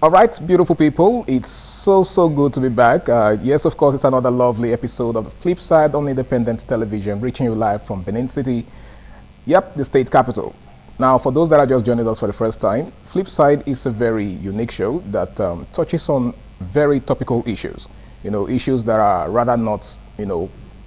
All right, beautiful people. It's so good to be back. Yes, of course, it's another lovely episode of the Flip Side on Independent Television, reaching you live from Benin City. Yep, the state capital. Now, for those that are just joining us for the first time, Flipside is a very unique show that touches on very topical issues. Issues that are rather not,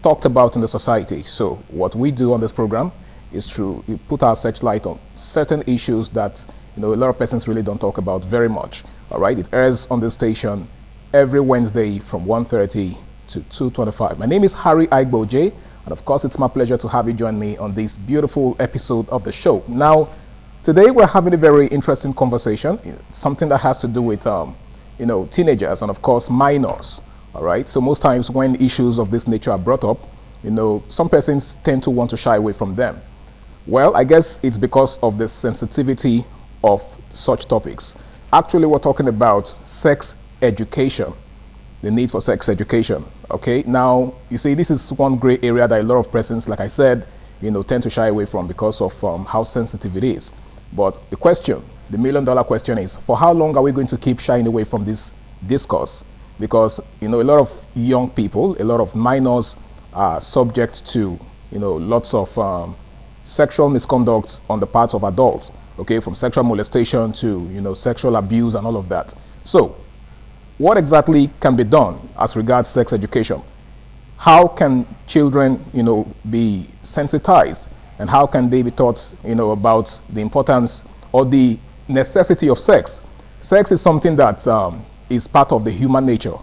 talked about in the society. So, what we do on this program is to put our searchlight on certain issues that a lot of persons really don't talk about very much. All right, it airs on this station every Wednesday from 1:30 to 2:25. My name is Harry Aigboje, and of course, it's my pleasure to have you join me on this beautiful episode of the show. Now, today we're having a very interesting conversation, something that has to do with teenagers and of course minors. All right, so most times when issues of this nature are brought up, some persons tend to want to shy away from them. Well, I guess it's because of the sensitivity of such topics. Actually, we're talking about sex education, the need for sex education. Okay, now you see, this is one gray area that a lot of persons, like I said, tend to shy away from because of how sensitive it is. But the question, the $1,000,000 question is, for how long are we going to keep shying away from this discourse? Because a lot of young people, a lot of minors are subject to lots of sexual misconduct on the part of adults, okay, from sexual molestation to sexual abuse and all of that. So what exactly can be done as regards sex education? How can children be sensitized, and how can they be taught about the importance or the necessity of sex? Sex is something that is part of the human nature.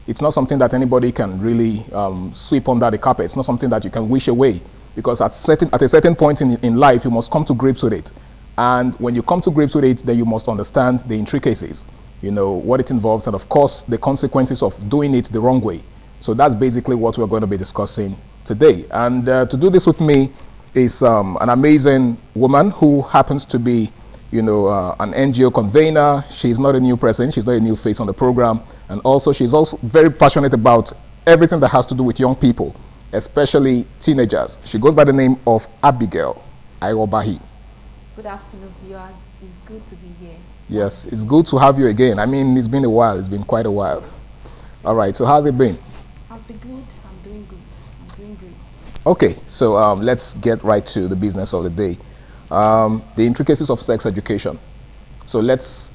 It's not something that anybody can really sweep under the carpet. It's not something that you can wish away, because at a certain point in life, you must come to grips with it. And when you come to grips with it, then you must understand the intricacies, what it involves, and of course, the consequences of doing it the wrong way. So that's basically what we're going to be discussing today. And to do this with me is an amazing woman who happens to be an NGO convener. She's not a new person. She's not a new face on the program. And also, she's also very passionate about everything that has to do with young people, especially teenagers. She goes by the name of Abigail Ayobahi. Good afternoon, viewers. It's good to be here. Yes, it's good to have you again. I mean, it's been a while. It's been quite a while. All right, so how's it been? I'm good. I'm doing good. I'm doing great. Okay, so let's get right to the business of the day. The intricacies of sex education. So let's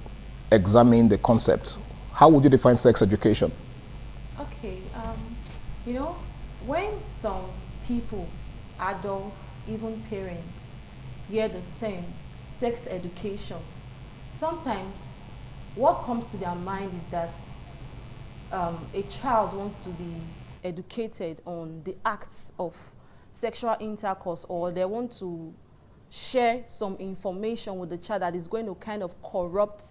examine the concept. How would you define sex education? Okay, when some people, adults, even parents, hear the term sex education, sometimes what comes to their mind is that a child wants to be educated on the acts of sexual intercourse, or they want to share some information with the child that is going to kind of corrupt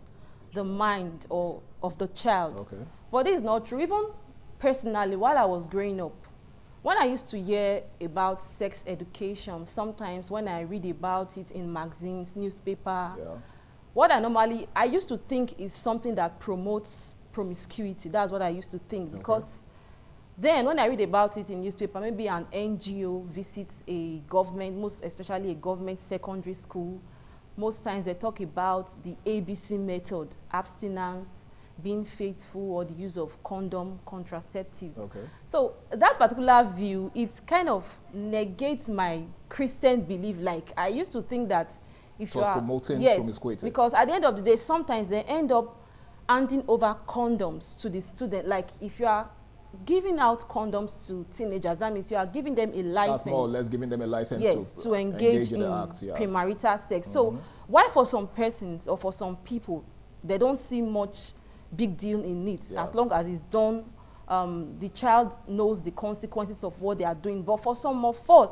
the mind of the child. Okay. But this is not true. Even personally, while I was growing up, when I used to hear about sex education, sometimes when I read about it in magazines, newspaper, what I used to think is something that promotes promiscuity. That's what I used to think. Okay. Because then when I read about it in newspaper, maybe an NGO visits a government, most especially a government secondary school, most times they talk about the ABC method: abstinence, being faithful, or the use of condom, contraceptives. Okay. So that particular view, it kind of negates my Christian belief. Like, I used to think that if you are promoting promiscuity, because at the end of the day, sometimes they end up handing over condoms to the student. Like, if you are giving out condoms to teenagers, that means you are giving them a license. That's more or less giving them a license, yes, to engage in the act, premarital sex. So why for some persons or for some people, they don't see much big deal in it, as long as it's done, the child knows the consequences of what they are doing. But for some of us,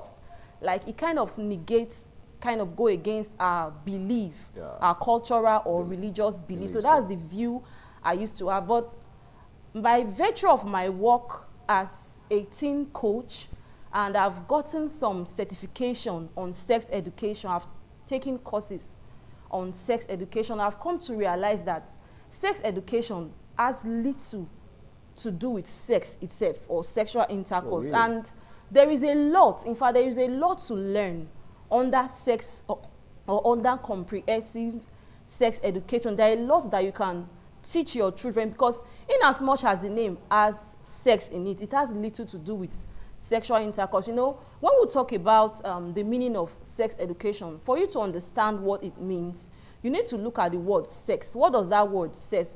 like, it kind of negates, kind of go against our belief, our cultural or religious belief. So that's the view I used to have. But by virtue of my work as a teen coach, and I've gotten some certification on sex education, I've taken courses on sex education, I've come to realize that sex education has little to do with sex itself or sexual intercourse. Oh, really? And there is a lot, in fact, there is a lot to learn under sex or under comprehensive sex education. There are lots that you can teach your children, because in as much as the name has sex in it, it has little to do with sexual intercourse. You know, when we talk about the meaning of sex education, for you to understand what it means, you need to look at the word sex. What does that word sex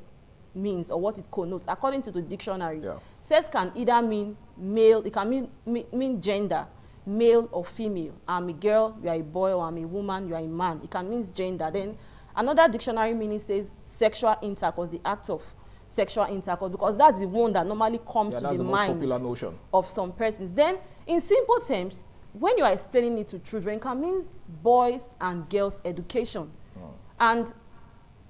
means, or what it connotes? According to the dictionary, sex can either mean male, it can mean gender, male or female. I'm a girl, you are a boy, or I'm a woman, you are a man. It can mean gender. Then another dictionary meaning says sexual intercourse, the act of sexual intercourse, because that's the one that normally comes to the mind of some persons. Then in simple terms, when you are explaining it to children, it can mean boys and girls education. And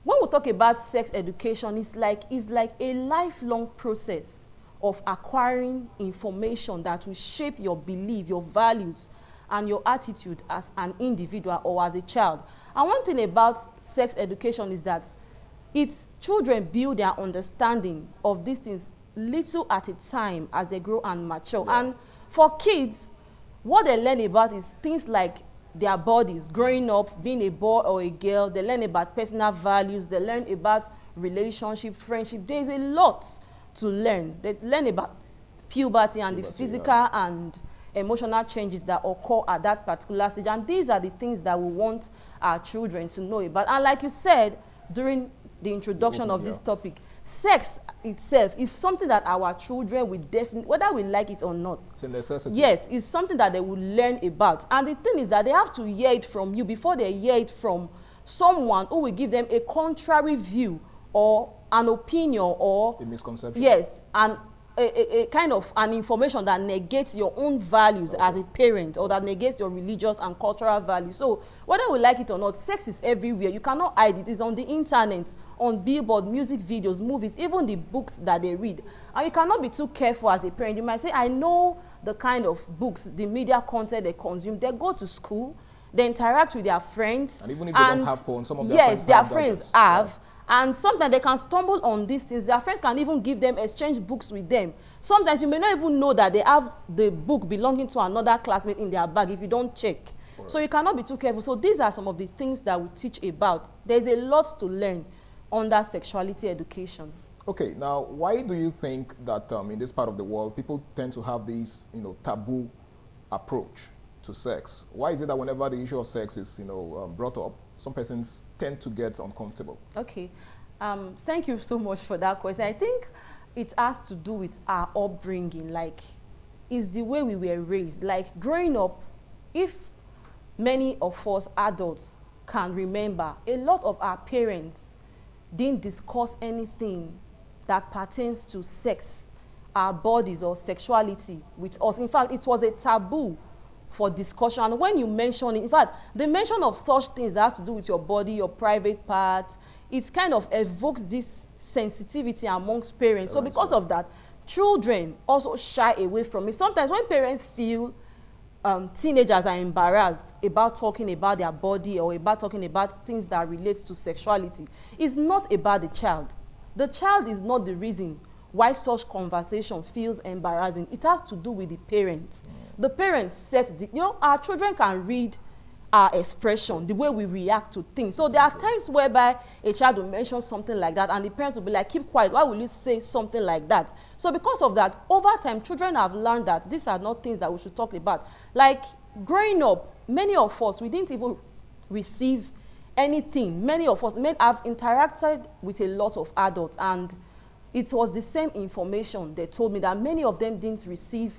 when we talk about sex education, it's like a lifelong process of acquiring information that will shape your belief, your values, and your attitude as an individual or as a child. And one thing about sex education is that children build their understanding of these things little at a time as they grow and mature. And for kids, what they learn about is things like their bodies, growing up, being a boy or a girl. They learn about personal values. They learn about relationship, friendship. There's a lot to learn. They learn about puberty and the physical and emotional changes that occur at that particular stage. And these are the things that we want our children to know about. And like you said during the introduction of this topic, sex itself is something that our children will definitely, whether we like it or not, it's a necessity. Yes, it's something that they will learn about. And the thing is that they have to hear it from you before they hear it from someone who will give them a contrary view or an opinion or a misconception. Yes, and a kind of an information that negates your own values as a parent, or that negates your religious and cultural values. So whether we like it or not, sex is everywhere. You cannot hide it. It's on the internet, on billboard, music videos, movies, even the books that they read. And you cannot be too careful as a parent. You might say, I know the kind of books, the media content they consume. They go to school, they interact with their friends. And even if they don't have phones, some of their friends have. And sometimes they can stumble on these things. Their friends can even give them, exchange books with them. Sometimes you may not even know that they have the book belonging to another classmate in their bag if you don't check. So you cannot be too careful. So these are some of the things that we teach about. There's a lot to learn under sexuality education. Okay, now why do you think that in this part of the world people tend to have this, taboo approach to sex? Why is it that whenever the issue of sex is, brought up, some persons tend to get uncomfortable? Okay, thank you so much for that question. I think it has to do with our upbringing. Like, it's the way we were raised. Like, growing up, if many of us adults can remember, a lot of our parents didn't discuss anything that pertains to sex, our bodies, or sexuality with us. In fact, it was a taboo for discussion. And when you mention it, in fact, the mention of such things that has to do with your body, your private parts, it kind of evokes this sensitivity amongst parents. So because of that, children also shy away from it. Sometimes when parents feel teenagers are embarrassed about talking about their body or about talking about things that relate to sexuality, it's not about the child. The child is not the reason why such conversation feels embarrassing. It has to do with the parents. The parents set our children can read our expression, the way we react to things. So there are times whereby a child will mention something like that and the parents will be like, keep quiet, why will you say something like that? So because of that, over time, children have learned that these are not things that we should talk about. Like, growing up, many of us, we didn't even receive anything. Many of us have interacted with a lot of adults, and it was the same information. They told me that many of them didn't receive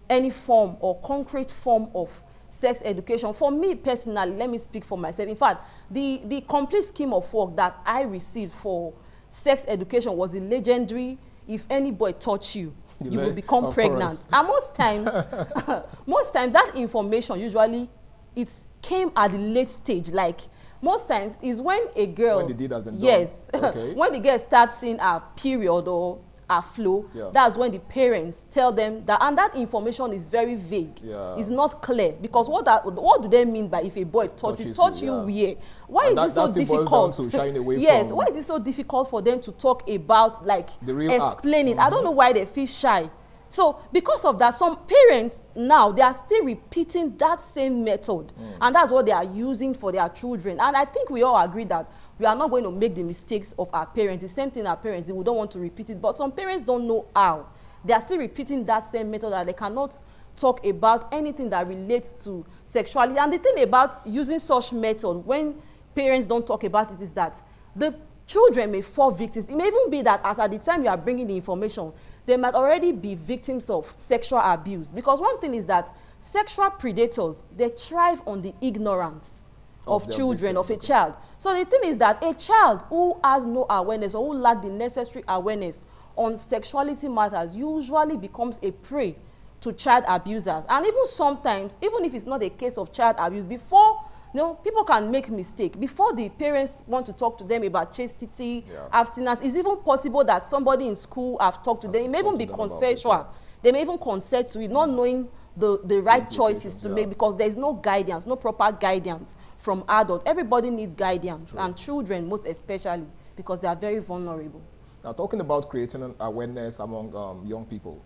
any form or concrete form of sex education. For me personally, let me speak for myself. In fact, the complete scheme of work that I received for sex education was the legendary, if any boy touch you, you will become pregnant. And most times, that information usually, it came at the late stage. Like, most times is when a girl, when the deed has been done. Yes. Okay. When the girl starts seeing her period or her flow, that's when the parents tell them that, and that information is very vague. It's not clear, because what do they mean by if a boy touch you where? Why is it so difficult? To shying away from, why is it so difficult for them to talk about, like, the real explain it? I don't know why they feel shy. So because of that, some parents now, they are still repeating that same method, and that's what they are using for their children. And I think we all agree that we are not going to make the mistakes of our parents. The same thing our parents did, we don't want to repeat it. But some parents don't know how. They are still repeating that same method, that they cannot talk about anything that relates to sexuality. And the thing about using such method when parents don't talk about it is that the children may fall victims. It may even be that as at the time you are bringing the information, they might already be victims of sexual abuse. Because one thing is that sexual predators, they thrive on the ignorance of children, of a child. So the thing is that a child who has no awareness or who lacks the necessary awareness on sexuality matters usually becomes a prey to child abusers. And even sometimes, even if it's not a case of child abuse, before, people can make mistake. Before the parents want to talk to them about chastity, abstinence, it's even possible that somebody in school have talked to them. It may even be consensual. They may even consent to it, not knowing the right choices to make, because there is no guidance, no proper guidance from adults. Everybody needs guidance, and children most especially, because they are very vulnerable. Now, talking about creating an awareness among young people,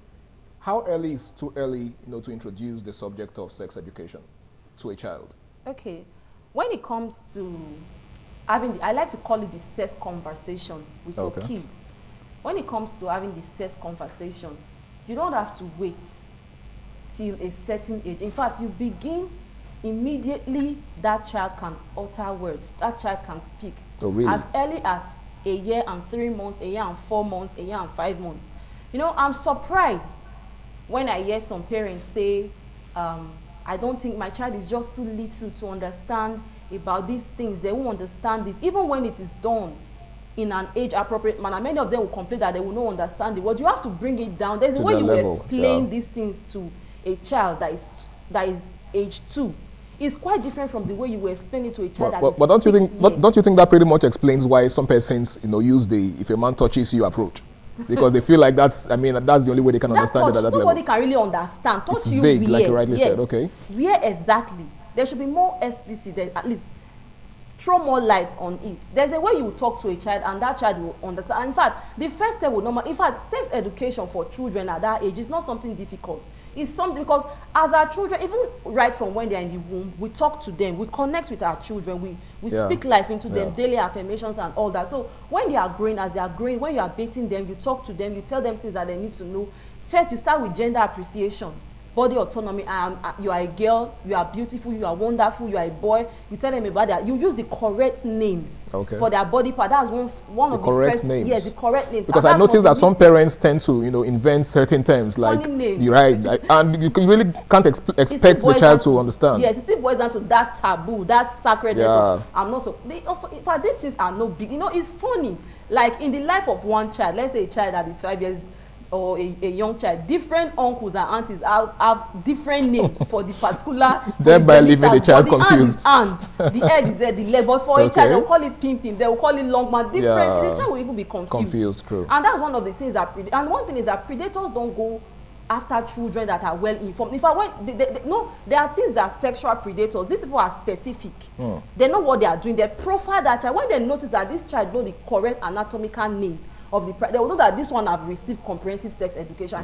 how early is too early, to introduce the subject of sex education to a child? Okay, when it comes to having, I like to call it the sex conversation with your kids. When it comes to having the sex conversation, you don't have to wait till a certain age. In fact, you begin immediately that child can utter words, that child can speak. Oh, really? As early as a year and 3 months, a year and 4 months, a year and 5 months. I'm surprised when I hear some parents say, I don't think my child is just too little to understand about these things. They won't understand it. Even when it is done in an age-appropriate manner, many of them will complain that they will not understand it. But you have to bring it down. There's a way you will explain these things to a child that is age 2. It's quite different from the way you will explain it to a child that is but don't you 6 think years. don't you think that pretty much explains why some persons use the "if a man touches you" approach? Because they feel like that's the only way they can understand it at that level. Nobody can really understand. Touch it's you vague, where? like you rightly said. Okay. Where exactly? There should be more explicit, at least throw more light on it. There's a way you talk to a child and that child will understand. And in fact, the first step would normally, in fact, sex education for children at that age is not something difficult. It's something, because as our children, even right from when they're in the womb, we talk to them, we connect with our children, we speak life into them, daily affirmations and all that. So when they are growing, as they are growing, when you are bathing them, you talk to them, you tell them things that they need to know. First, you start with gender appreciation, body autonomy. You are a girl, you are beautiful, you are wonderful, you are a boy. You tell them about that. You use the correct names for their body part. That's one of the correct names. Yes, the correct names. Because I noticed that some parents tend to, invent certain terms like you're right, and you really can't expect the child to understand. Yes, it still boils down to that taboo, that sacredness. I'm not so. In fact, these things are no big. It's funny. Like in the life of one child, let's say a child that is 5 years or a young child, different uncles and aunties have different names for the particular. Thereby leaving the child confused. The egg is there, the leg. But for a child, they'll call it pim, they will call it long man. Different. The child will even be confused. True. And that's one of the things that. And one thing is that predators don't go after children that are well informed. In fact, there are things that sexual predators. These people are specific. They know what they are doing. They profile that child. When they notice that this child knows the correct anatomical name of they will know that this one have received comprehensive sex education.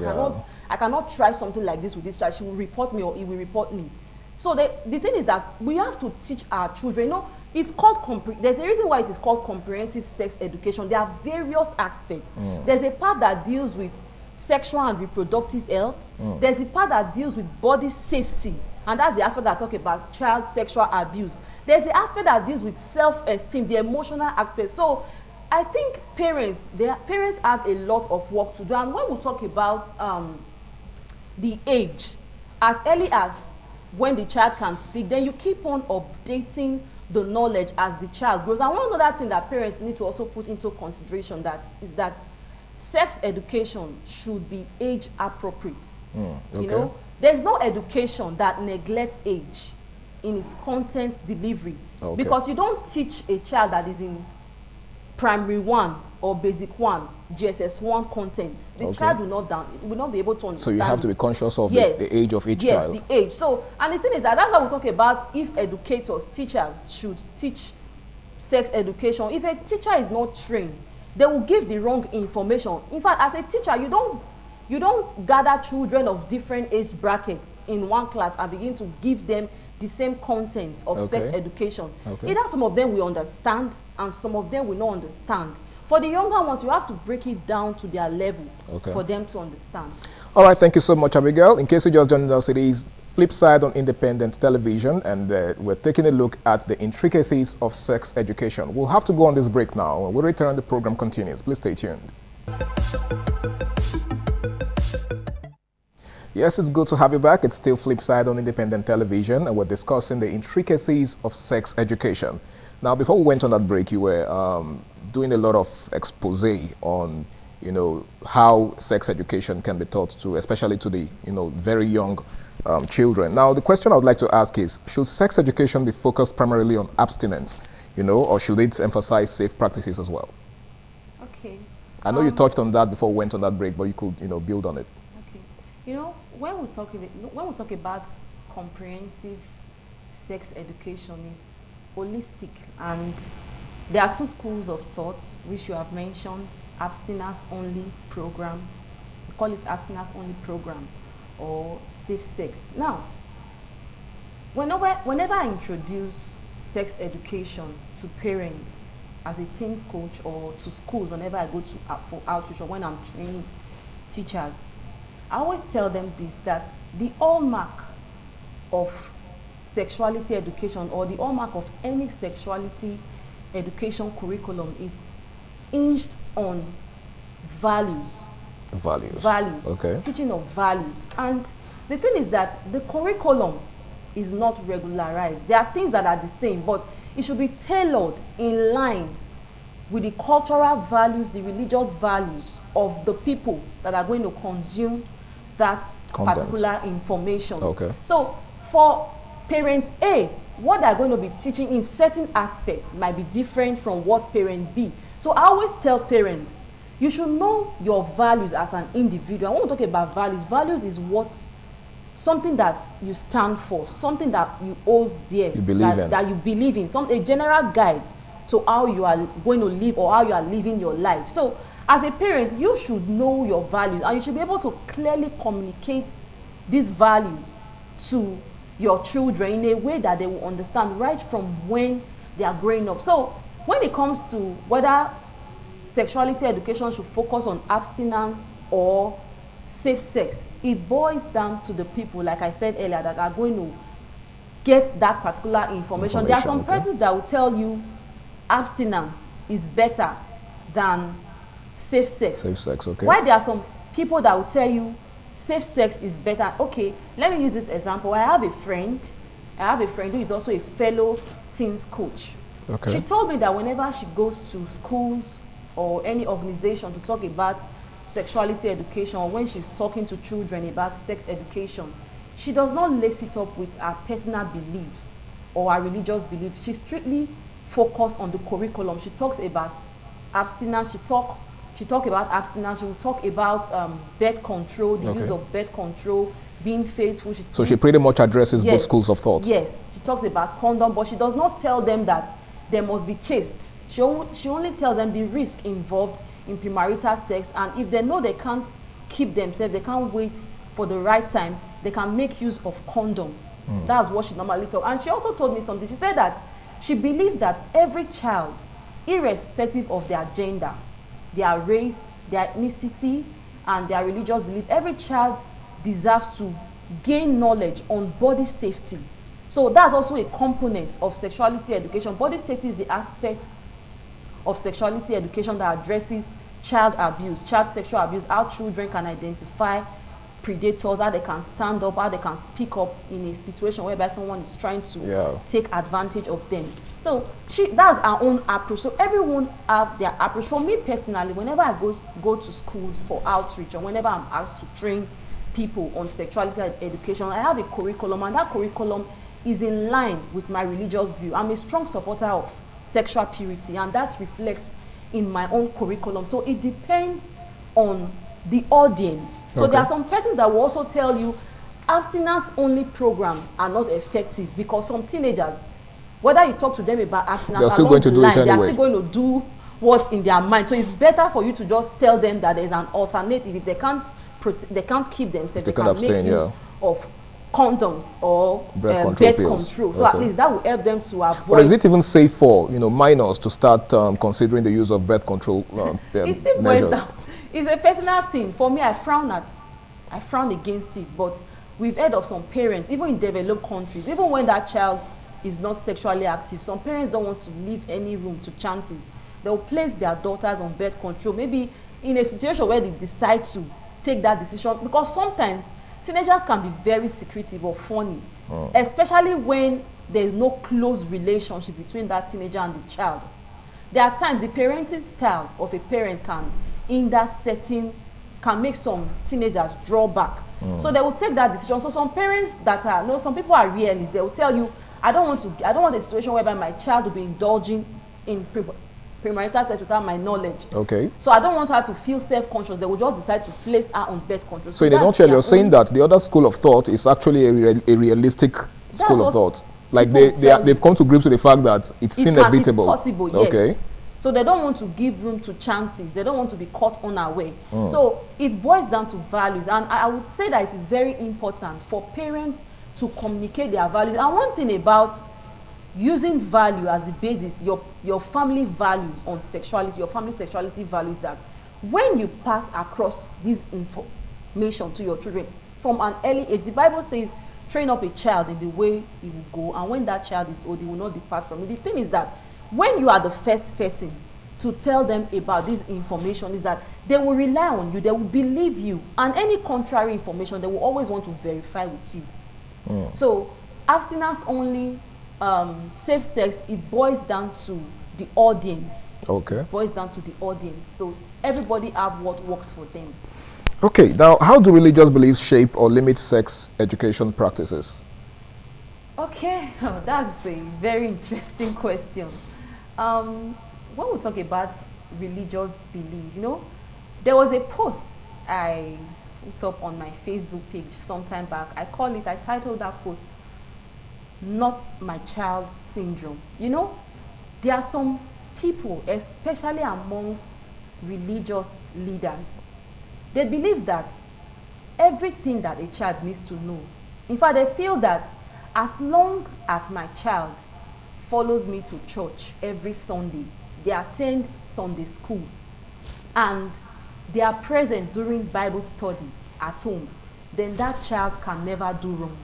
I cannot try something like this with this child. She will report me or he will report me. So the thing is that we have to teach our children. It's called there's a reason why it is called comprehensive sex education. There are various aspects. There's a part that deals with sexual and reproductive health. There's a part that deals with body safety, and that's the aspect that talk about child sexual abuse. There's the aspect that deals with self-esteem, the emotional aspect. So I think parents have a lot of work to do. And when we talk about the age, as early as when the child can speak, then you keep on updating the knowledge as the child grows. And one other thing that parents need to also put into consideration is that sex education should be age appropriate. There's no education that neglects age in its content delivery. Because you don't teach a child that is in primary 1 or basic 1 GSS1 content. The child will not be able to understand. So you have to be conscious of the age of each child. Yes, the age. So, and the thing is that's why we talk about if educators, teachers should teach sex education. If a teacher is not trained, they will give the wrong information. In fact, as a teacher, you don't gather children of different age brackets in one class and begin to give them the same content of sex education. Okay. Either some of them will understand and some of them will not understand. For the younger ones, you have to break it down to their level for them to understand. All right, thank you so much, Abigail. In case you just joined us, it is Flipside on independent television, and we're taking a look at the intricacies of sex education. We'll have to go on this break now. When we return, the program continues. Please stay tuned. Yes, it's good to have you back. It's still Flipside on independent television, and we're discussing the intricacies of sex education. Now, before we went on that break, you were doing a lot of expose on, you know, how sex education can be taught to, especially to the, you know, very young children. Now, the question I would like to ask is, should sex education be focused primarily on abstinence, you know, or should it emphasize safe practices as well? Okay. I know you touched on that before we went on that break, but you could, you know, build on it. Okay. You know, when we talk about comprehensive sex education, is holistic, and there are two schools of thought which you have mentioned: abstinence only program, we call it abstinence only program, or safe sex. Now, whenever I introduce sex education to parents as a teens coach, or to schools whenever I go to for outreach, or when I'm training teachers, I always tell them this, that the hallmark of sexuality education, or the hallmark of any sexuality education curriculum, is hinged on values. Values. Okay. Teaching of values. And the thing is that the curriculum is not regularized. There are things that are the same, but it should be tailored in line with the cultural values, the religious values of the people that are going to consume that particular information. Okay. So for parents A, what they're going to be teaching in certain aspects might be different from what parent B. So I always tell parents, you should know your values as an individual. I want to talk about values. Values is something that you stand for, something that you hold dear, that you believe in, a general guide to how you are going to live, or how you are living your life. So as a parent, you should know your values, and you should be able to clearly communicate these values to your children in a way that they will understand right from when they are growing up. So when it comes to whether sexuality education should focus on abstinence or safe sex, it boils down to the people, like I said earlier, that are going to get that particular information. There are some persons that will tell you abstinence is better than safe sex. Safe sex, okay. Why there are some people that will tell you safe sex is better? Okay, let me use this example. I have a friend who is also a fellow teens coach. Okay. She told me that whenever she goes to schools or any organization to talk about sexuality education, or when she's talking to children about sex education, she does not lace it up with her personal beliefs or her religious beliefs. She strictly focused on the curriculum. She talks about abstinence. She talk about abstinence. She will talk about birth control, the use of birth control, being faithful. So she pretty much addresses both schools of thought. Yes, she talks about condom, but she does not tell them that they must be chaste. She only tells them the risk involved in premarital sex, and if they know they can't keep themselves, they can't wait for the right time, they can make use of condoms. That's what she normally talks. And she also told me something. She said that she believed that every child, irrespective of their gender, their race, their ethnicity, and their religious belief, every child deserves to gain knowledge on body safety. So that's also a component of sexuality education. Body safety is the aspect of sexuality education that addresses child abuse, child sexual abuse, how children can identify predators, how they can stand up, how they can speak up in a situation whereby someone is trying to take advantage of them. So that's our own approach. So everyone have their approach. For me personally, whenever I go to schools for outreach, or whenever I'm asked to train people on sexuality education, I have a curriculum, and that curriculum is in line with my religious view. I'm a strong supporter of sexual purity, and that reflects in my own curriculum. So it depends on the audience. So there are some persons that will also tell you abstinence only programs are not effective, because some teenagers, whether you talk to them about abstinence, they're still going to do it anyway. They are still going to do what's in their mind. So it's better for you to just tell them that there's an alternative. If they can't keep themselves, they can make use of condoms or birth birth control control. pills. So at least that will help them to avoid. But is it even safe for minors to start considering the use of birth control It still measures? boils down. It's a personal thing. For me, I frown against it. But we've heard of some parents, even in developed countries, even when that child is not sexually active, some parents don't want to leave any room to chances. They'll place their daughters on birth control, maybe in a situation where they decide to take that decision, because sometimes teenagers can be very secretive or funny, especially when there is no close relationship between that teenager and the child. There are times the parenting style of a parent can, in that setting, can make some teenagers draw back. So they will take that decision. So some parents that are, no, some people are realists. They will tell you, I don't want a situation whereby my child will be indulging in premarital sex without my knowledge. Okay. So I don't want her to feel self-conscious. They will just decide to place her on birth control. So in a nutshell, you're saying that the other school of thought is actually a realistic school of thought. Like they've come to grips with the fact that it's inevitable. It's possible, yes. Okay. So they don't want to give room to chances. They don't want to be caught unaware. So it boils down to values. And I would say that it is very important for parents to communicate their values. And one thing about using value as the basis, your family values on sexuality, your family sexuality values, that when you pass across this information to your children from an early age, the Bible says, train up a child in the way he will go, and when that child is old, he will not depart from it. The thing is that when you are the first person to tell them about this information, is that they will rely on you, they will believe you, and any contrary information, they will always want to verify with you. So abstinence only, safe sex, it boils down to the audience. Okay. It boils down to the audience. So everybody have what works for them. Okay, now how do religious beliefs shape or limit sex education practices? Okay, that's a very interesting question. When we talk about religious belief, there was a post I put up on my Facebook page sometime back. I titled that post, "Not My Child Syndrome." There are some people, especially amongst religious leaders, they believe that everything that a child needs to know, in fact, they feel that as long as my child follows me to church every Sunday, they attend Sunday school, and they are present during Bible study at home, then that child can never do wrong.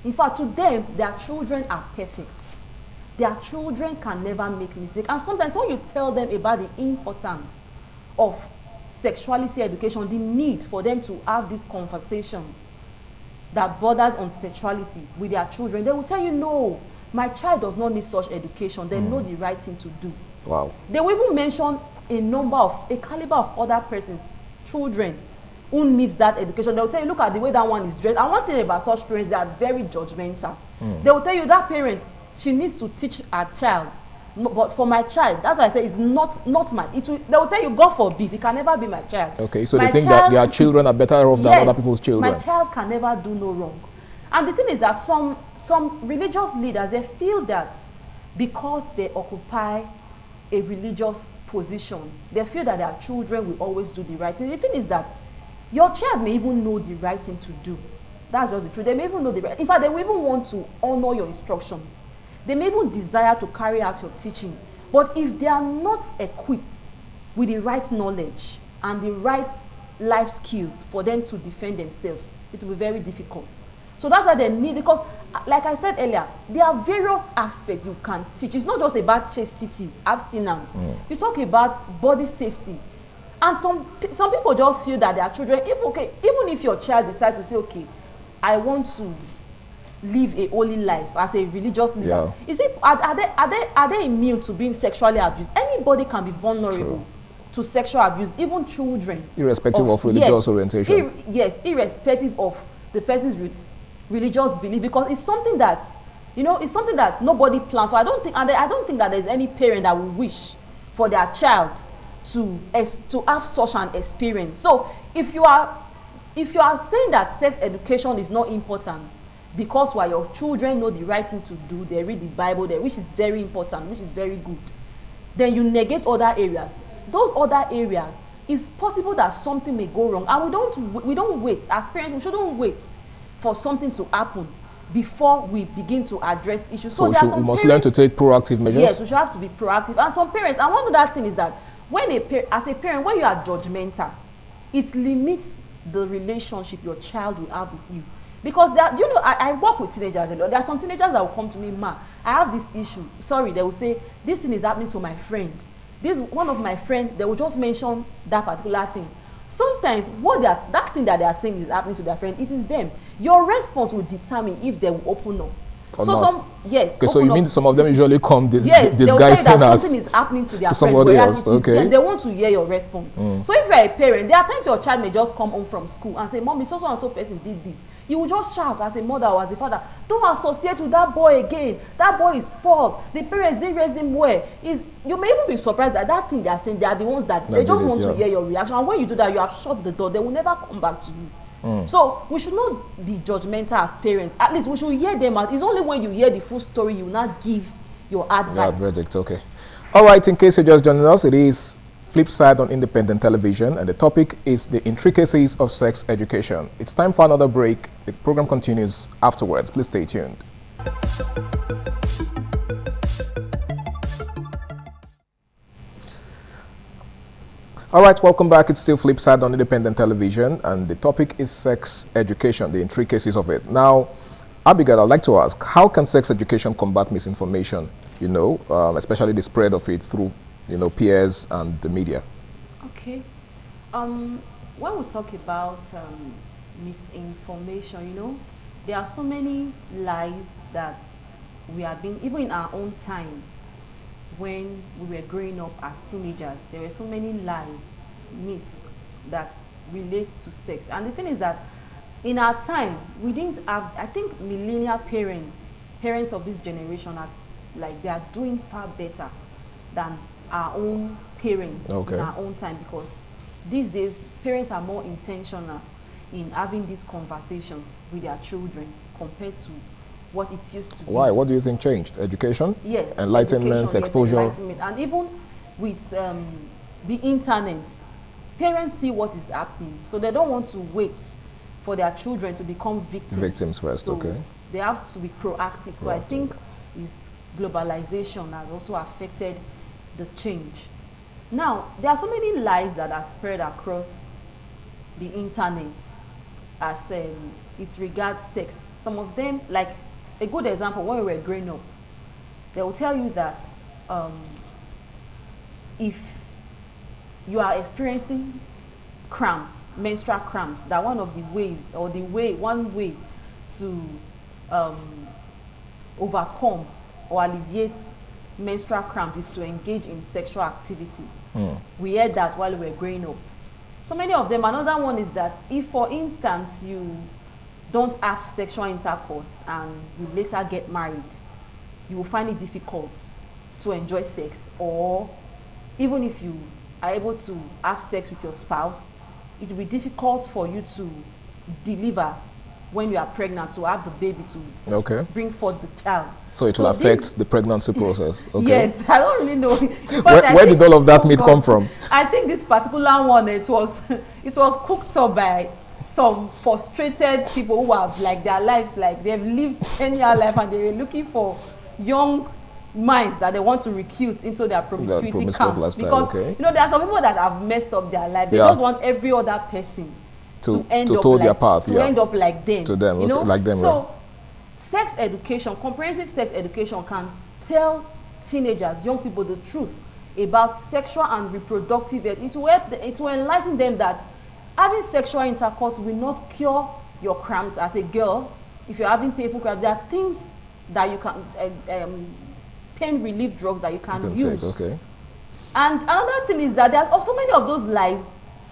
In fact, to them, their children are perfect. Their children can never make mistakes. And sometimes when you tell them about the importance of sexuality education, the need for them to have these conversations that borders on sexuality with their children, they will tell you, no, my child does not need such education. They know the right thing to do. Wow. They will even mention a caliber of other persons, children, who needs that education. They will tell you, look at the way that one is dressed. And one thing about such parents, they are very judgmental. They will tell you that parent, she needs to teach her child. No, but for my child, that's why I say it's not my. They will tell you, God forbid, it can never be my child. Okay, so they think that their children are better off than other people's children. My child can never do no wrong. And the thing is that some religious leaders, they feel that because they occupy a religious position, they feel that their children will always do the right thing. The thing is that your child may even know the right thing to do. That's just the truth. They may even know the right. In fact, they will even want to honor your instructions. They may even desire to carry out your teaching. But if they are not equipped with the right knowledge and the right life skills for them to defend themselves, it will be very difficult. So that's why they need, because like I said earlier, there are various aspects you can teach. It's not just about chastity, abstinence. You talk about body safety. And some people just feel that their children, even if your child decides to say, okay, I want to live a holy life as a religious leader, are they immune to being sexually abused? Anybody can be vulnerable to sexual abuse, even children, irrespective of religious orientation. Irrespective of the person's religious belief, because it's something that nobody plans. So I don't think that there's any parent that will wish for their child to have such an experience. So if you are saying that sex education is not important because while your children know the right thing to do, they read the Bible there, which is very important, which is very good, then you negate other areas. Those other areas, it's possible that something may go wrong, and we don't wait as parents. We shouldn't wait for something to happen before we begin to address issues. So we must learn to take proactive measures. Yes, we should have to be proactive. And some parents, and one other thing is that when as a parent, when you are judgmental, it limits the relationship your child will have with you. Because I work with teenagers a lot. There are some teenagers that will come to me, ma, I have this issue. Sorry, they will say, this thing is happening to my friend. This one of my friends, they will just mention that particular thing. Sometimes that thing that they are saying is happening to their friend, it is them. Your response will determine if they will open up. Or so not. Yes. Okay, so you mean some of them usually come yes, disguising that as something is happening to their to friend, somebody else. Okay. They want to hear your response. So if you're a parent, there are times your child may just come home from school and say, Mommy, so and so person did this. You will just shout as a mother or as a father, don't associate with that boy again. That boy is spoiled. The parents didn't raise him well. You may even be surprised that thing they are saying, they are the ones that they just want to hear your reaction. And when you do that, you have shut the door. They will never come back to you. So we should not be judgmental as parents. At least we should hear them. It's only when you hear the full story you will not give your advice. Verdict, okay. All right, in case you're just joining us, it is Flipside on independent television, and the topic is the intricacies of sex education. It's time for another break. The program continues afterwards. Please stay tuned. All right, welcome back. It's still Flipside on independent television, and the topic is sex education, the intricacies of it. Now, Abigail, I'd like to ask, how can sex education combat misinformation, especially the spread of it through, peers and the media? Okay. When we talk about misinformation, there are so many lies that we have been, even in our own time, when we were growing up as teenagers, there were so many lies, myths that relates to sex. And the thing is that in our time, we didn't have, I think millennial parents of this generation they are doing far better than our own parents in our own time, because these days parents are more intentional in having these conversations with their children compared to what it used to be. Why? What do you think changed? Education? Yes. Enlightenment, exposure? Yes, enlightenment. And even with the internet, parents see what is happening, so they don't want to wait for their children to become victims. Victims first, so okay. They have to be proactive. So I think globalization has also affected the change. Now, there are so many lies that are spread across the internet as it regards sex. Some of them, like a good example, when we were growing up, they will tell you that if you are experiencing cramps, menstrual cramps, that one of the ways, or one way to overcome or alleviate menstrual cramp is to engage in sexual activity. We heard that while we were growing up. So many of them. Another one is that if, for instance, you don't have sexual intercourse and you later get married, you will find it difficult to enjoy sex. Or even if you are able to have sex with your spouse, it will be difficult for you to deliver when you are pregnant, to have the baby, to bring forth the child. So it will affect the pregnancy process. Okay. Yes, I don't really know. Where did all of that meat come from? I think this particular one, it was cooked up by some frustrated people who have their lives, they've lived any other life, and they were looking for young minds that they want to recruit into their promiscuity camp. Lifestyle, because there are some people that have messed up their life. They just want every other person to end up like them. To them, like them. So, sex education, comprehensive sex education, can tell teenagers, young people, the truth about sexual and reproductive health. It will enlighten them that having sexual intercourse will not cure your cramps as a girl. If you're having painful cramps, there are things that you can, pain relief drugs that you can use. Take, okay. And another thing is that there are also many of those lies.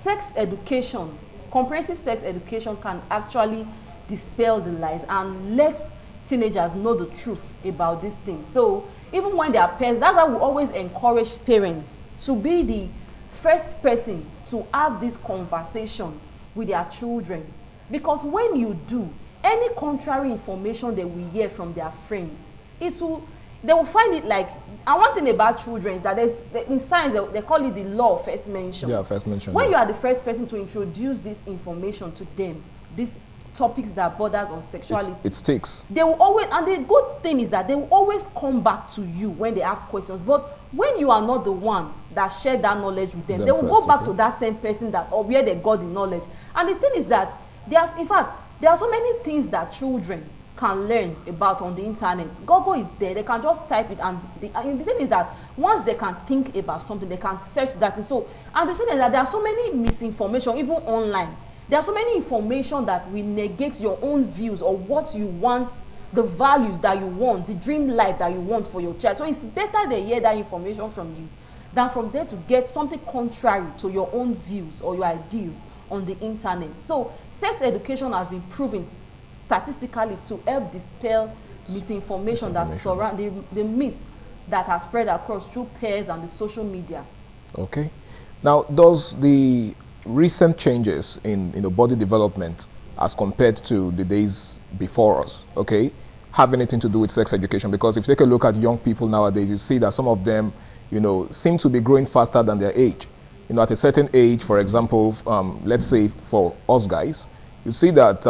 Sex education, comprehensive sex education, can actually dispel the lies and let teenagers know the truth about these things. So even when they are parents, that's why we always encourage parents to be the first person to have this conversation with their children. Because when you do, any contrary information they will hear from their friends, they will find it like, and one thing about children is that in science they call it the law of first mention. Yeah, first mention. When you are the first person to introduce this information to them, this topics that borders on sexuality, it sticks. They will always, and the good thing is that they will always come back to you when they have questions. But when you are not the one that shared that knowledge with them, they will go back to that same person that, or where they got the knowledge. And the thing is that in fact, there are so many things that children can learn about on the internet. Google is there, they can just type it, and the thing is that once they can think about something, they can search that. And the thing is that there are so many misinformation, even online. There are so many information that will negate your own views or what you want, the values that you want, the dream life that you want for your child. So it's better they hear that information from you than from there to get something contrary to your own views or your ideals on the internet. So sex education has been proven statistically to help dispel misinformation that surround the myth that has spread across through peers and the social media. Okay. Now, does the recent changes in body development as compared to the days before us, okay, have anything to do with sex education? Because if you take a look at young people nowadays, you see that some of them, seem to be growing faster than their age. At a certain age, for example, let's say for us guys, you see that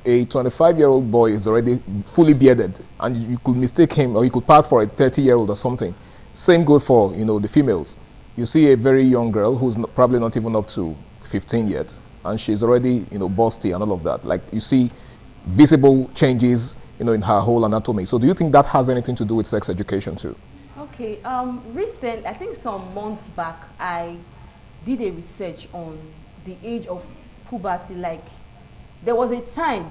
a 25-year-old boy is already fully bearded, and you could mistake him, or you could pass for a 30-year-old or something. Same goes for, the females. You see a very young girl who's probably not even up to 15 yet, and she's already, busty and all of that. Like, you see visible changes, in her whole anatomy. So do you think that has anything to do with sex education too? Okay, I think some months back, I did a research on the age of puberty. Like, there was a time,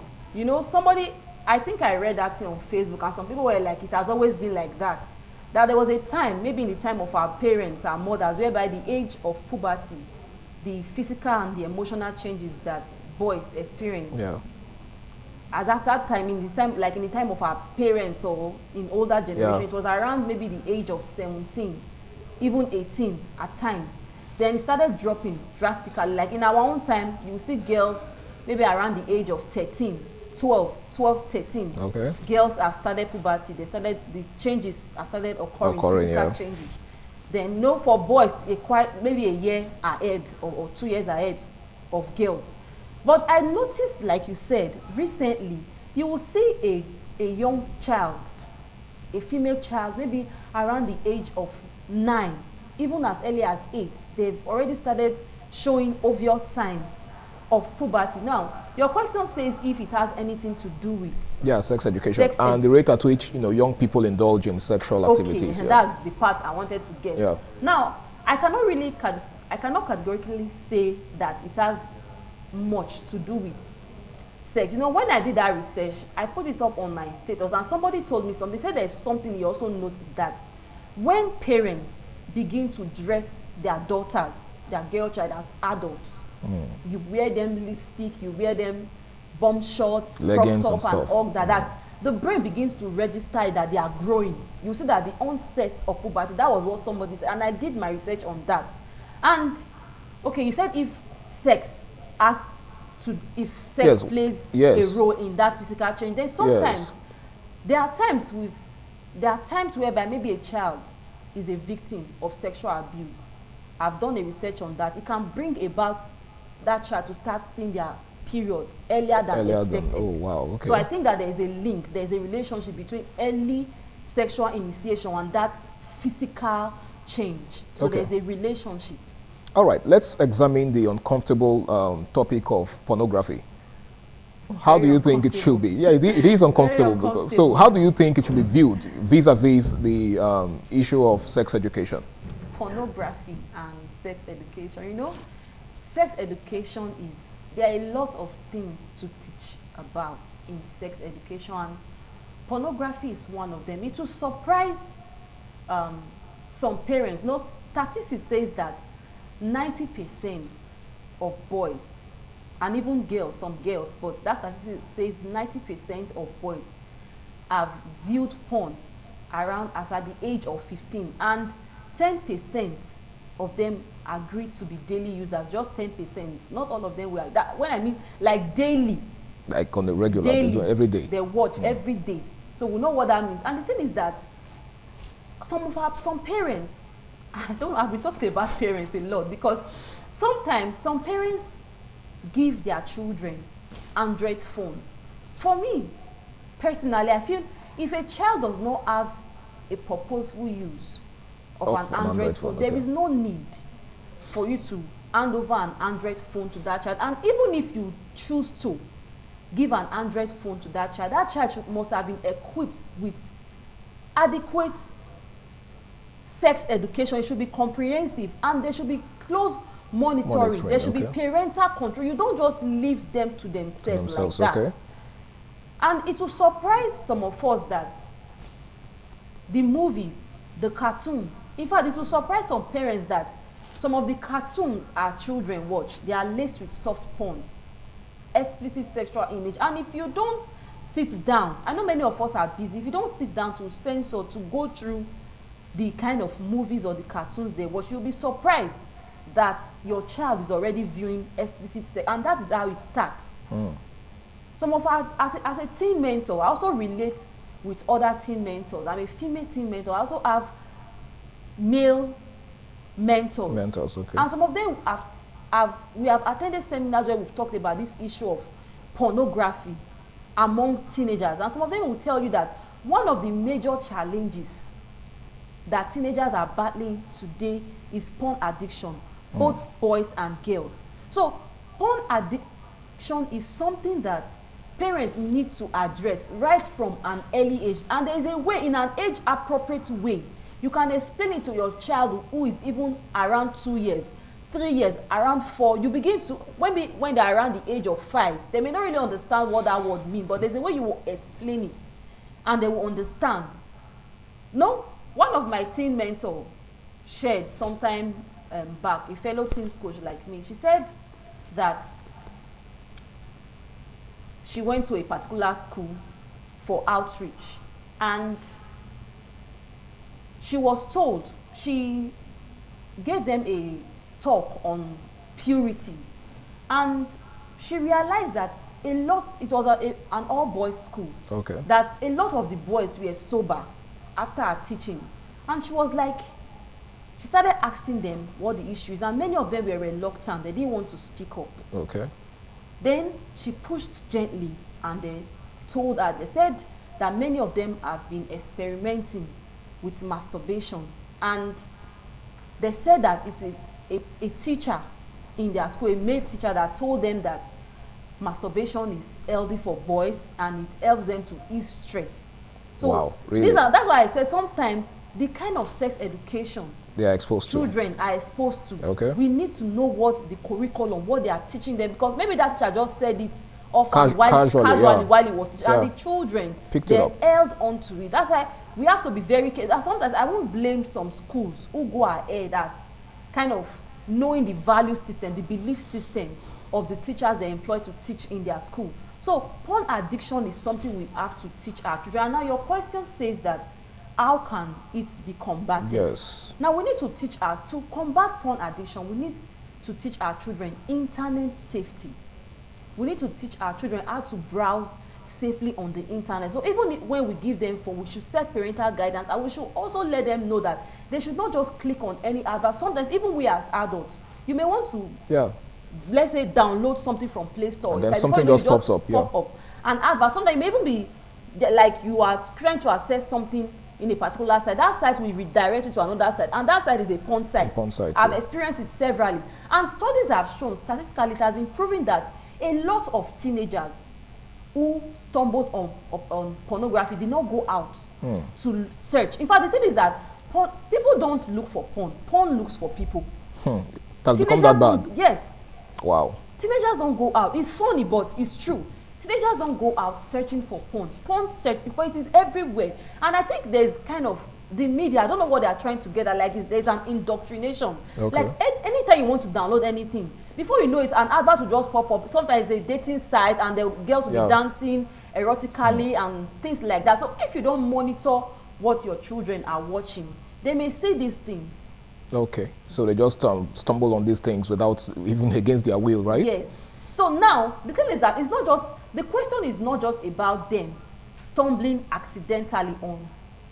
somebody, I think I read that thing on Facebook, and some people were like, it has always been like that. That there was a time, maybe in the time of our parents, our mothers, whereby the age of puberty, the physical and the emotional changes that boys experience. Yeah. At that time, in the time of our parents or in older generation, it was around maybe the age of 17, even 18 at times. Then it started dropping drastically. Like in our own time, you will see girls maybe around the age of 13, 12, 13. Okay. Girls have started puberty. The changes have started occurring physical changes. Then for boys, maybe a year ahead or 2 years ahead of girls. But I noticed, like you said, recently, you will see a young child, a female child, maybe around the age of 9, even as early as 8, they've already started showing obvious signs of puberty. Now, your question says if it has anything to do with sex education and the rate at which young people indulge in sexual activities. And that's the part I wanted to get. Yeah. Now, I cannot categorically say that it has much to do with sex. When I did that research, I put it up on my status, and somebody told me something. They said there's something he also noticed, that when parents begin to dress their daughters, their girl child, as adults, you wear them lipstick, you wear them bomb shorts, leggings crop and top, stuff, and all that the brain begins to register that they are growing. You see that the onset of puberty, that was what somebody said, and I did my research on that. And okay, you said if sex plays a role in that physical change, then sometimes there are times whereby maybe a child is a victim of sexual abuse. I've done a research on that. It can bring about that child to start seeing their period earlier than expected. Oh wow, okay. So I think that there is a link, there is a relationship between early sexual initiation and that physical change. So there's a relationship. All right, let's examine the uncomfortable topic of pornography. How do you think it should be? Yeah, it is uncomfortable. So how do you think it should be viewed vis-a-vis the issue of sex education? Pornography and sex education. Sex education there are a lot of things to teach about in sex education, and pornography is one of them. It will surprise some parents. Statistics says that 90% of boys, and even girls, some girls, but that statistic says 90% of boys have viewed porn around as at the age of 15, and 10% of them agreed to be daily users. Just 10%. Not all of them were like that. When I mean like daily, like on the regular, every day, they watch every day. So we know what that means. And the thing is that some parents, I've been talking about parents a lot, because sometimes some parents give their children Android phone. For me, personally, I feel if a child does not have a purposeful use of an Android phone, there is no need for you to hand over an Android phone to that child. And even if you choose to give an Android phone to that child must have been equipped with adequate sex education. It should be comprehensive, and there should be close monitoring. There should be parental control. You don't just leave them to themselves like that. And it will surprise some of us that the movies, the cartoons, in fact, it will surprise some parents that some of the cartoons our children watch, they are laced with soft porn, explicit sexual image. And if you don't sit down, I know many of us are busy, if you don't sit down to censor, to go through the kind of movies or the cartoons they watch, you'll be surprised that your child is already viewing explicit sex, and that is how it starts. Some of our, as a teen mentor, I also relate with other teen mentors. I'm a female teen mentor. I also have male mentors. And some of them we have attended seminars where we've talked about this issue of pornography among teenagers. And some of them will tell you that one of the major challenges that teenagers are battling today is porn addiction, both boys and girls. So porn addiction is something that parents need to address right from an early age. And there is a way, in an age appropriate way, you can explain it to your child who is even around 2 years, 3 years, around 4. You begin to, when they're around the age of 5, they may not really understand what that word means, but there's a way you will explain it and they will understand. No, one of my teen mentors shared sometime back, a fellow teens coach like me, she said that she went to a particular school for outreach, and she was told, she gave them a talk on purity, and she realized that it was an all-boys school, that a lot of the boys were sober after her teaching. And she was like, she started asking them what the issue is, and many of them were reluctant. They didn't want to speak up. Then she pushed gently, and they told her, they said that many of them have been experimenting with masturbation, and they said that it is a teacher in their school, a male teacher, that told them that masturbation is healthy for boys and it helps them to ease stress. So wow, really? That's why I said sometimes the kind of sex education they are exposed children are exposed to, we need to know what the curriculum, what they are teaching them, because maybe that teacher just said it casually while he was teaching, and the children picked it up, held on to it. That's why we have to be very careful. Sometimes I won't blame some schools who go ahead as kind of knowing the value system, the belief system of the teachers they employ to teach in their school. So porn addiction is something we have to teach our children. And now your question says that how can it be combated? Yes. Now we need to teach to combat porn addiction, we need to teach our children internet safety. We need to teach our children how to browse safely on the internet. So even when we give them phone, we should set parental guidance, and we should also let them know that they should not just click on any advert. Sometimes even we as adults, you may want to, let's say, download something from Play Store, and then something just pops up. An advert. Sometimes it may even be like you are trying to access something in a particular site. That site will redirect you to another site, and that site is a porn site. I've experienced it severally, and studies have shown, statistically, it has been proven that a lot of teenagers who stumbled on pornography did not go out to search. In fact, the thing is that people don't look for porn. Porn looks for people. That's become that bad. Yes. Wow. Teenagers don't go out. It's funny, but it's true. Teenagers don't go out searching for porn. Porn search, because it is everywhere. And I think there's kind of the media, I don't know what they are trying to get at, like there's an indoctrination. Like anytime you want to download anything, before you know it, an advert will just pop up. Sometimes it's a dating site, and the girls will be dancing erotically and things like that. So if you don't monitor what your children are watching, they may see these things. So they just stumble on these things without, even against their will, right? Yes. So now the thing is that it's not just, the question is not just about them stumbling accidentally on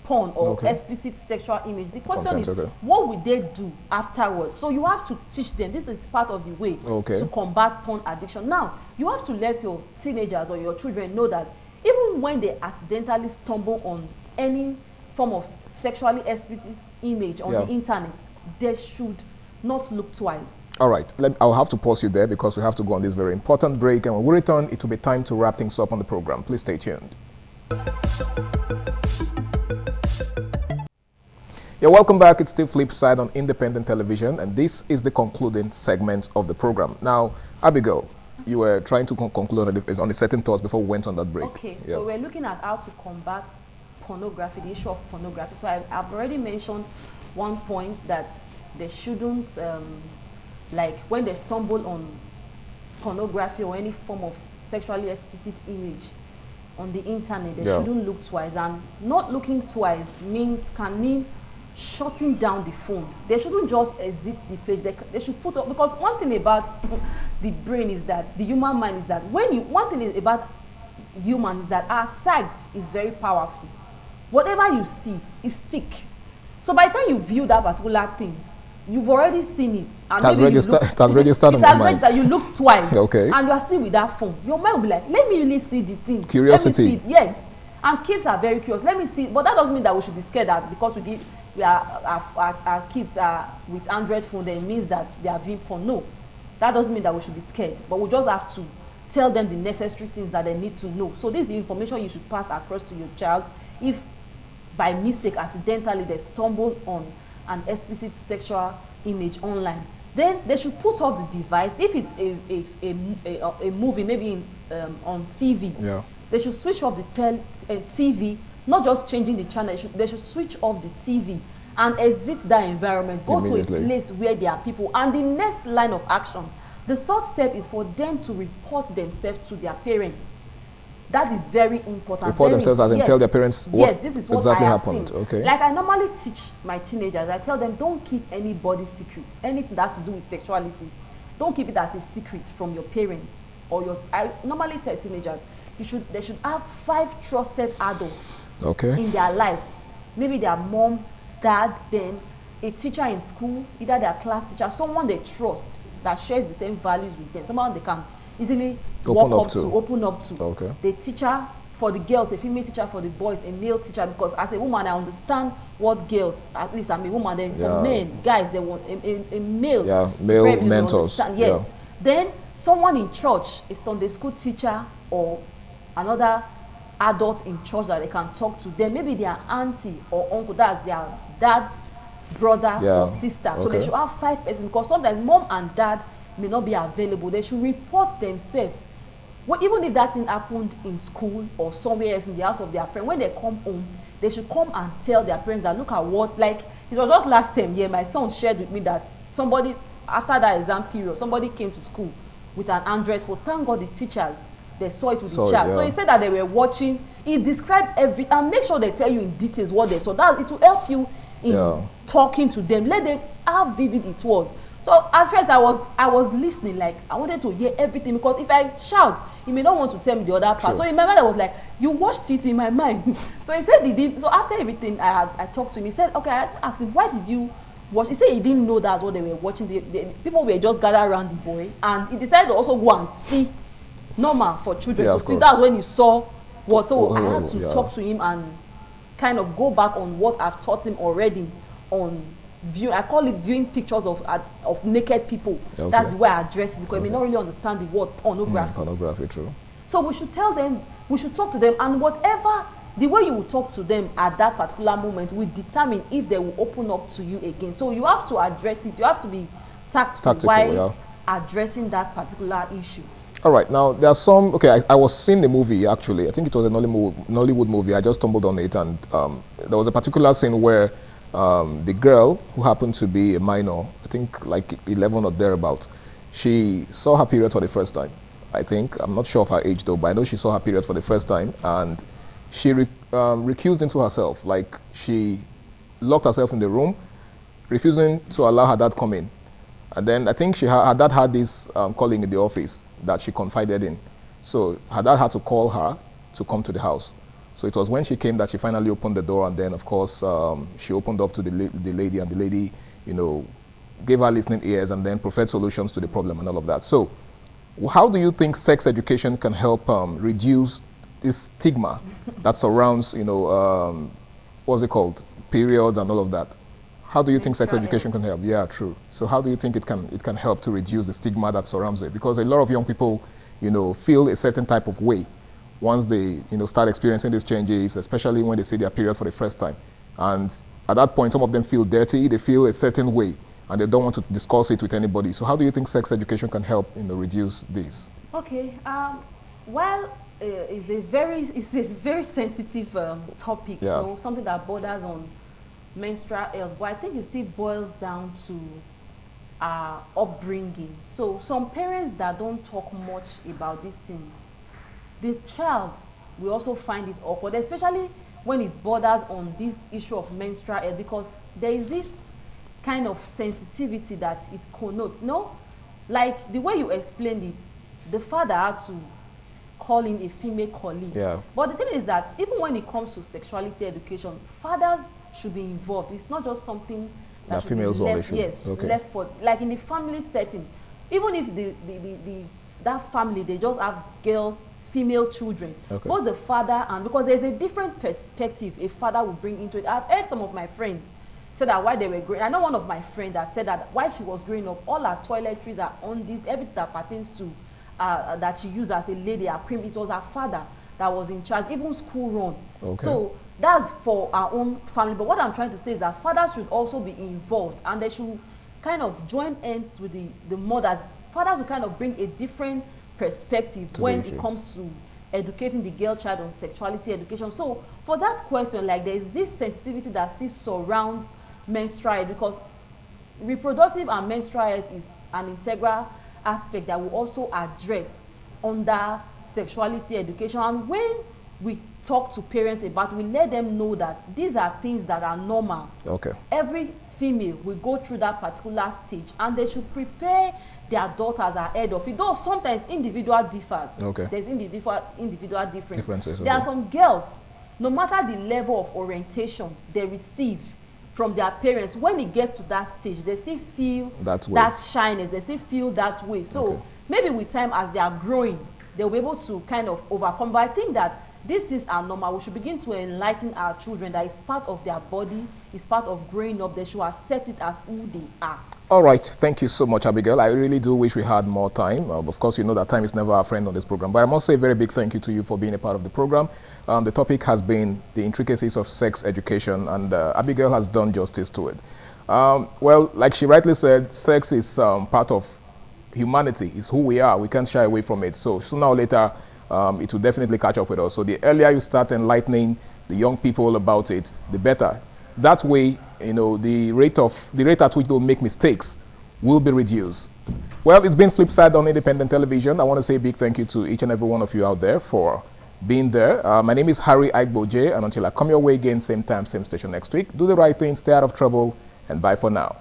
porn or explicit sexual image. The question is, okay, what will they do afterwards? So you have to teach them. This is part of the way to combat porn addiction. Now, you have to let your teenagers or your children know that even when they accidentally stumble on any form of sexually explicit image on the internet, they should not look twice. All right, I'll have to pause you there because we have to go on this very important break, and when we return, it will be time to wrap things up on the program. Please stay tuned. Yeah, welcome back. It's still Flipside on independent television, and this is the concluding segment of the program. Now, Abigail, you were trying to conclude on a certain thoughts before we went on that break. Okay, so we're looking at how to combat pornography, the issue of pornography. So I've already mentioned one point that they shouldn't, like when they stumble on pornography or any form of sexually explicit image on the internet, they shouldn't look twice. And not looking twice can mean shutting down the phone. They shouldn't just exit the page. They should put up, because one thing about the brain is that, the human mind is that, one thing about humans is that our sight is very powerful. Whatever you see is stick. So by the time you view that particular thing, you've already seen it. And it has registered on your mind. That you look twice, okay, and you are still with that phone. Your mind will be like, let me really see the thing. Curiosity. Let me see it. Yes. And kids are very curious. Let me see. But that doesn't mean that we should be scared that because our kids are with Android phone, then it means that they are viewing porn. No. That doesn't mean that we should be scared. But we just have to tell them the necessary things that they need to know. So this is the information you should pass across to your child. If by mistake, accidentally, they stumble on an explicit sexual image online, then they should put off the device. If it's a movie, maybe on TV, they should switch off the TV, not just changing the channel. They should switch off the TV and exit that environment, go to a place where there are people. And the next line of action, the third step, is for them to report themselves to their parents. That is very important. Report themselves as in tell their parents what this is what exactly I have happened. Seen. Okay. Like I normally teach my teenagers, I tell them, don't keep anybody's secrets. Anything that has to do with sexuality, don't keep it as a secret from your parents or your. I normally tell teenagers, they should have 5 trusted adults in their lives. Maybe their mom, dad, then a teacher in school, either their class teacher, someone they trust that shares the same values with them, someone they can easily open up to. Okay. The teacher for the girls, a female teacher; for the boys, a male teacher. Because as a woman, I understand what girls, at least I'm a woman, then for men, guys, they want a male. Yeah, male mentors. Yes. Yeah. Then someone in church, a Sunday school teacher or another adult in church that they can talk to. Then maybe their auntie or uncle, that's their dad's brother or sister. So they should have 5 persons, because sometimes mom and dad may not be available. They should report themselves. Well, even if that thing happened in school or somewhere else in the house of their friend, when they come home, they should come and tell their parents that, look at what, like, it was just last time, my son shared with me that somebody, after that exam period, somebody came to school with an Android phone. Thank God the teachers, they saw it with the child. So he said that they were watching, he described everything, and make sure they tell you in details what they saw. That it will help you in talking to them. Let them, how vivid it was. So at first I was listening, like I wanted to hear everything, because if I shout, he may not want to tell me the other part. So in my mind I was like, you watched it in my mind. So he said he didn't. So after everything I talked to him, he said, okay, I asked him, why did you watch? He said he didn't know that's what they were watching. The people were just gathered around the boy, and he decided to also go and see. Normal for children to see. That's when he saw what. So I had to talk to him and kind of go back on what I've taught him already on view. I call it viewing pictures of naked people. That's the way I address it, because he may not really understand the word pornography. Pornography, true. So we should tell them, we should talk to them, and whatever the way you will talk to them at that particular moment will determine if they will open up to you again. So you have to address it. You have to be tactful while addressing that particular issue. All right, now there are some, I was seeing the movie actually. I think it was a Nollywood movie. I just stumbled on it, and there was a particular scene where the girl, who happened to be a minor, I think like 11 or thereabouts, she saw her period for the first time. I think, I'm not sure of her age though, but I know she saw her period for the first time, and she recused into herself. Like, she locked herself in the room, refusing to allow her dad come in. And then I think her dad had this calling in the office that she confided in. So her dad had to call her to come to the house. So it was when she came that she finally opened the door, and then of course she opened up to the lady, and the lady, you know, gave her listening ears and then preferred solutions to the problem and all of that. So how do you think sex education can help reduce this stigma that surrounds, you know, what's it called, periods and all of that? How do you think sex education can help? Yeah, true. So how do you think it can help to reduce the stigma that surrounds it? Because a lot of young people, you know, feel a certain type of way once they, you know, start experiencing these changes, especially when they see their period for the first time. And at that point, some of them feel dirty, they feel a certain way, and they don't want to discuss it with anybody. So how do you think sex education can help, you know, reduce this? Okay. While it's a very sensitive topic, Yeah. you know, something that borders on menstrual health, but I think it still boils down to our upbringing. So some parents that don't talk much about these things, the child will also find it awkward, especially when it borders on this issue of menstrual health, because there is this kind of sensitivity that it connotes. You know, like the way you explained it, the father had to call in a female colleague. Yeah. But the thing is that even when it comes to sexuality education, fathers should be involved. It's not just something that should females be only left, should. yes, Okay. left for, like in the family setting. Even if that family, they just have female children, Okay. both the father, and because there's a different perspective a father will bring into it. I've heard some of my friends say that while they were growing, I know one of my friends that said that while she was growing up, all her toiletries are on this, everything that pertains to that she used as a lady, her cream, it was her father that was in charge, even school run. Okay. So that's for our own family. But what I'm trying to say is that fathers should also be involved, and they should kind of join hands with the mothers. Fathers will kind of bring a different perspective when it comes to educating the girl child on sexuality education. So for that question, like, there is this sensitivity that still surrounds menstrual health, because reproductive and menstrual health is an integral aspect that we also address under sexuality education. And when we talk to parents about it, we let them know that these are things that are normal. Okay. Every female will go through that particular stage, and they should prepare their daughters ahead of it. Though sometimes individual differs. Okay. There's individual differences. Okay. There are some girls, no matter the level of orientation they receive from their parents, when it gets to that stage, they still feel that shyness, they still feel that way. So maybe with time, as they are growing, they'll be able to kind of overcome. But I think that these things are normal. We should begin to enlighten our children that it's part of their body, it's part of growing up. They should accept it as who they are. All right, thank you so much, Abigail. I really do wish we had more time. Of course, you know that time is never our friend on this program, but I must say a very big thank you to you for being a part of the program. The topic has been the intricacies of sex education, and Abigail has done justice to it. Well, like she rightly said, sex is part of humanity. It's who we are. We can't shy away from it. So sooner or later, it will definitely catch up with us. So the earlier you start enlightening the young people about it, the better. That way, you know, the rate at which they'll make mistakes will be reduced. Well, it's been Flipside on Independent Television. I want to say a big thank you to each and every one of you out there for being there. My name is Harry Aigboje, and until I come your way again, same time, same station next week, do the right thing, stay out of trouble, and bye for now.